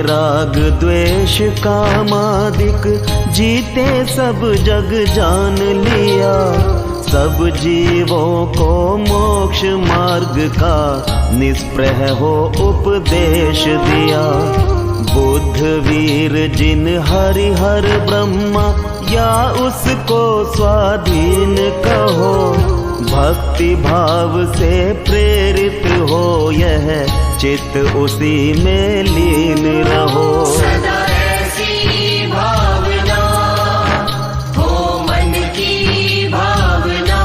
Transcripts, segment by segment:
राग द्वेष कामादिक जीते सब जग जान लिया। सब जीवों को मोक्ष मार्ग का निष्प्रह हो उपदेश दिया। बुद्ध वीर जिन हरिहर ब्रह्मा या उसको स्वाधीन कहो। भक्ति भाव से प्रेरित हो यह चित्त उसी में लीन रहो। सदा ऐसी भावना हो मन की भावना।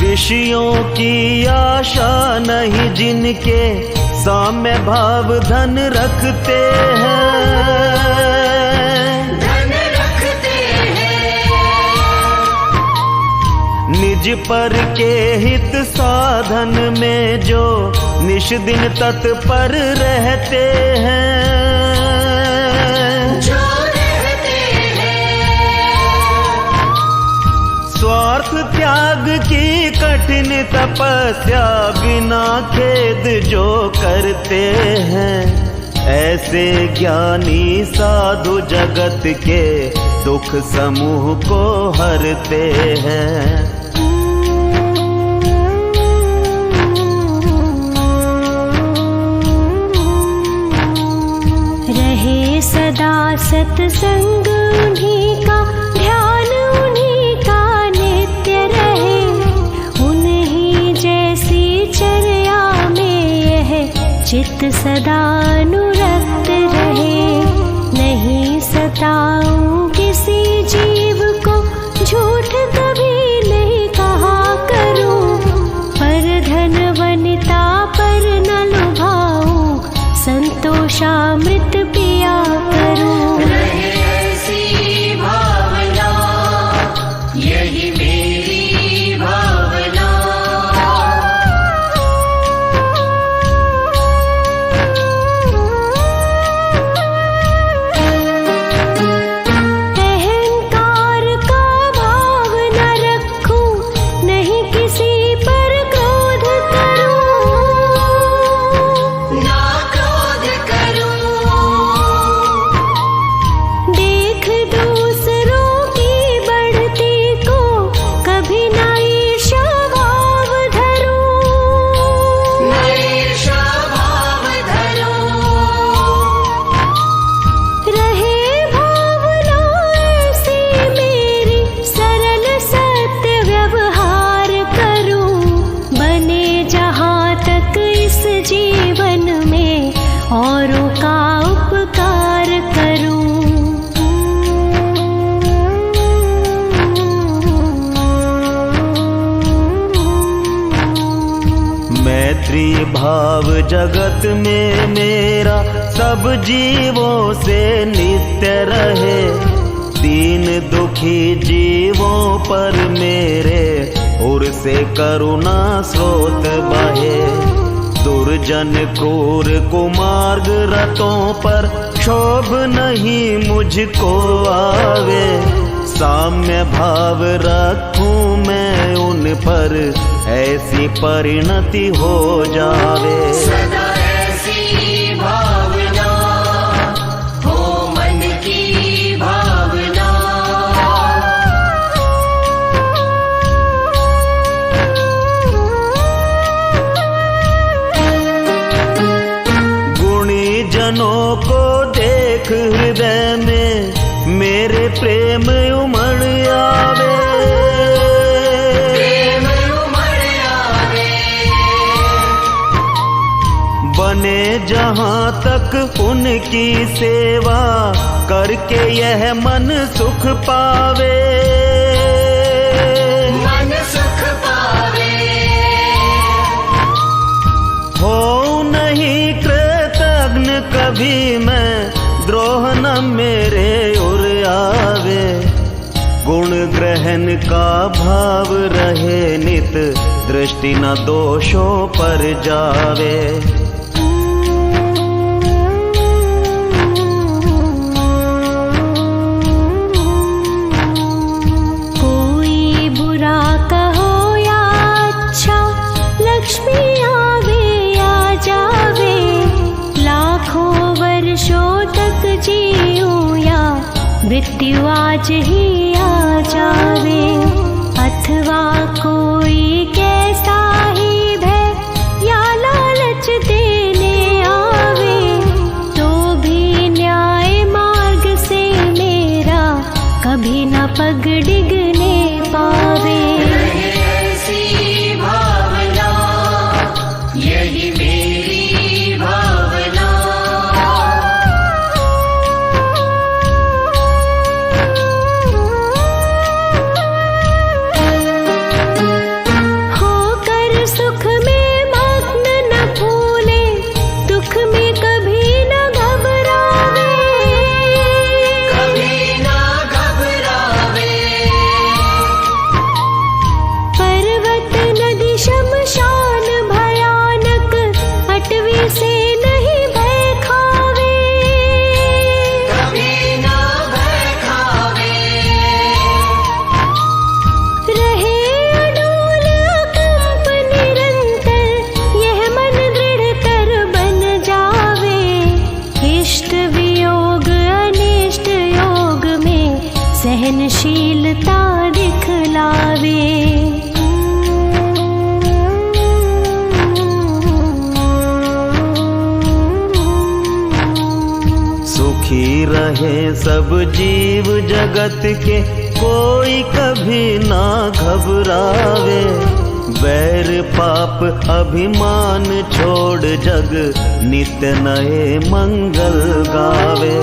विषयों की आशा नहीं जिनके साम्य भाव धन रखते हैं। धन रखते हैं। निज पर के हित साधन में जो निश दिन तत्पर रहते हैं। जो रहते हैं। स्वार्थ त्याग की कठिन तपस्या बिना खेद जो करते हैं। ऐसे ज्ञानी साधु जगत के दुख समूह को हरते हैं। रहे सदा सत्संग उन्हीं का, ध्यान उन्हीं का नित्य रहे। उन्हीं जैसी चर्या में यह चित्त सदा अनुरक्त रहे। नहीं सताऊं किसी जीव को, झूठ कभी नहीं कहा करूं। पर धन वनिता पर न लुभाऊं, संतोषामृत पिया करूं। रहे ऐसी भावना यही मेरी भावना। अहंकार का भाव न रखूं, नहीं किसी पर क्रोध करूं। ना क्रोध करूं। देख दूसरों की बढ़ती को कभी ना ईर्ष्या भाव धरूं। ना ईर्ष्या भाव धरूं। रहे भावना ऐसी मेरी, सरल सत्य व्यवहार करूं। बने जहाँ तक इस जीवन में औरों का उपकार करूं। मैत्री भाव जगत में मेरा सब जीवों से नित्य रहे। दीन दुखी जीवों पर मेरे उर से करुणा स्रोत बहे। दुर्जन क्रूर कुमार्ग रतों पर क्षोभ नहीं मुझको आवे। साम्य भाव रखूं मैं उन पर, ऐसी परिणति हो जावे। सदा ऐसी भावना हो मन की भावना। गुणी जनों को देख हृदय में मेरे प्रेम उमड़ आवे। प्रेम उमड़ आवे। बने जहाँ तक उनकी सेवा करके यह मन सुख पावे। मन सुख पावे। हो नहीं कृतज्ञ कभी मैं, द्रोह न मेरे उर आवे। गुण ग्रहण का भाव रहे नित, दृष्टि न दोषों पर जावे। कोई मृत्यु आज ही आ जावे। अथवा कोई कैसा ही भय या लालच देने आवे, तो भी न्याय मार्ग से मेरा कभी न पग डिगने पावे। ऐसी भावना यही मेरी भावना। होकर सुख में मग्न न भूले, दुख में कभी न घबरावे। कभी ना घबरावे। पर्वत नदी शमशान भयानक, अटवी से नहीं भय खावे। कभी ना भय खावे। रहे अडोल अकंप निरंतर, यह मन दृढ़ कर बन जावे। इष्ट वियोग अनिष्ट योग में सहनशीलता दिखलावे। सुखी रहे सब जीव जगत के, कोई कभी ना घबरावे। बैर पाप अभिमान छोड़ जग नित्य नए मंगल गावे।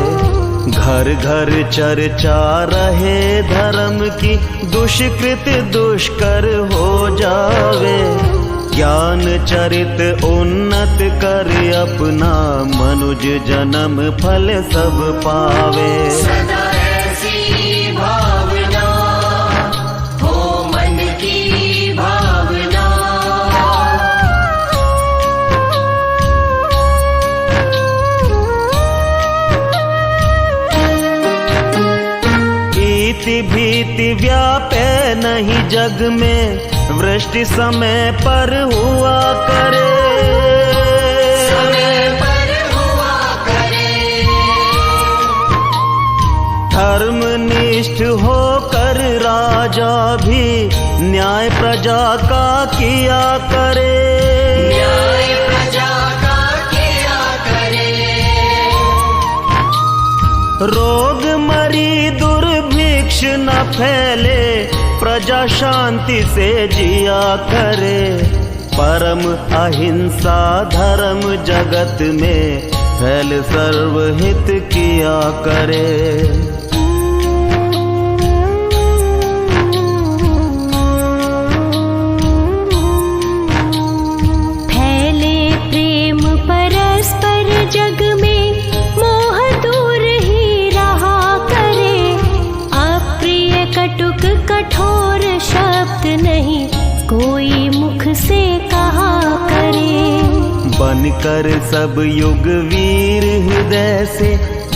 घर घर चर्चा रहे धर्म की, दुष्कृत दुष्कर हो जावे। ज्ञान चरित उन्नत कर अपना, मनुज जन्म फल सब पावे। सदा ऐसी भावना हो मन की भावना। इति भीति व्यापे नहीं जग में, वृष्टि समय पर हुआ करे। समय पर हुआ करे। धर्मनिष्ठ होकर राजा भी, न्याय प्रजा का किया करे। न्याय प्रजा का किया करे। रोग मरी दुर्भिक्ष न फैले, प्रजा शांति से जिया करे। परम अहिंसा धर्म जगत में, फैल सर्वहित किया करे। फैले प्रेम परस्पर जग में, मोह दूर ही रहा करे। अप्रिय कटुक कठोर शब्द नहीं, कोई मुख से कहा करे। बनकर सब युग वीर हृदय से,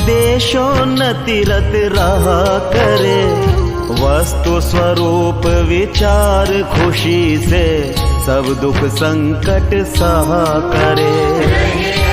देशोन्नति रत रहा करे। वस्तु स्वरूप विचार खुशी से, सब दुख संकट सहा करे। रहे